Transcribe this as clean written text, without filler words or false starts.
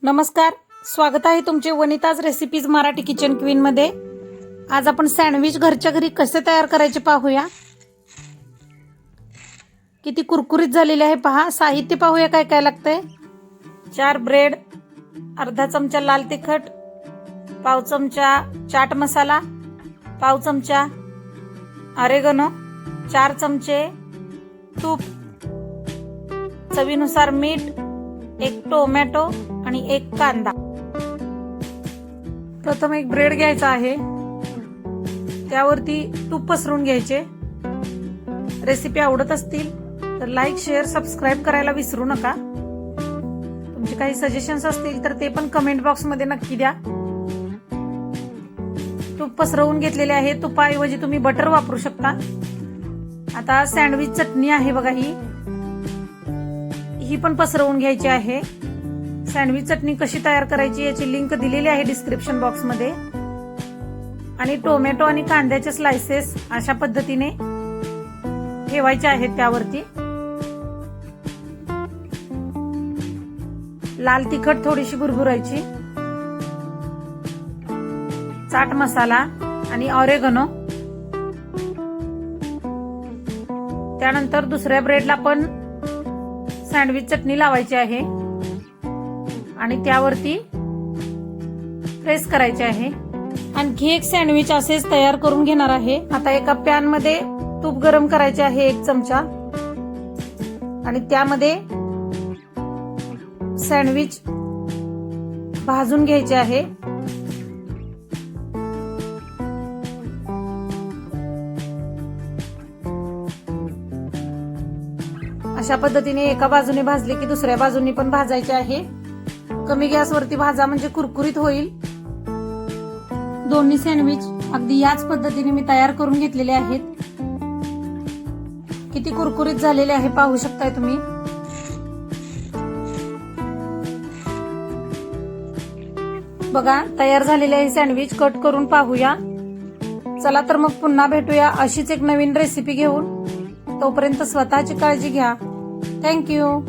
नमस्कार, स्वागत आहे तुमचे Vanita's recipes Marathi kitchen queen मध्ये। आज आपण सँडविच घरच्या घरी कसे तयार करायचे पाहूया। किती कुरकुरीत झालेले आहे पहा। साहित्य पाहूया काय काय लागतंय। 4 ब्रेड, अर्धा चमचा लाल तिखट, पाव चमचा चाट मसाला, पाव चमचा ओरेगानो, 4 चमचे तूप, चवीनुसार मीठ, 1 टोमॅटो आणि 1 कांदा। प्रथम एक ब्रेड घ्यायचा आहे, त्यावरती तूप पसरून घ्यायचे। रेसिपी आवडत असतील तर लाईक, शेअर, सबस्क्राइब करायला विसरू नका। तुमचे काही सजेशन्स असतील तर ते पण कमेंट बॉक्स मध्ये नक्की द्या। तूप पसरवून घेतलेले आहे, तुपाऐवजी तुम्ही बटर वापरू शकता। आता सँडविच चटणी आहे बघा, ही पण पसरवून घ्यायची आहे। सँडविच चटणी कशी तयार करायची याची लिंक दिलेली आहे डिस्क्रिप्शन बॉक्स मध्ये। आणि टोमॅटो आणि कांद्याचे स्लाइसेस अशा पद्धतीने ठेवायचे आहेत त्यावरती। लाल तिखट थोडीशी भुरभुरायची, चाट मसाला आणि ओरेगानो। त्यानंतर दुसऱ्या ब्रेडला पण सँडविच चटणी लावायची आहे आणि त्यावरती प्रेस करायचे आहे। आणखी एक सँडविच असेच तयार करून घेणार आहे। आता एका पॅन मध्ये तूप गरम करायचे आहे 1 चमचा आणि त्यामध्ये सँडविच भाजून घ्यायचे आहे। अशा पद्धतीने एका बाजूने भाजले की दुसऱ्या बाजूने पण भाजायचे आहे। कमी गॅसवरती भाजा म्हणजे कुरकुरीत होईल। दोन्ही सँडविच अगदी याच पद्धतीने मी तयार करून घेतलेले आहेत। किती कुरकुरीत झालेले आहे पाहू शकताय तुम्ही। बघा, तयार झालेले आहे सँडविच। कट करून पाहूया। चला तर मग पुन्हा भेटूया अशीच एक नवीन रेसिपी घेऊन। तोपर्यंत स्वतःची काळजी घ्या। थँक्यू।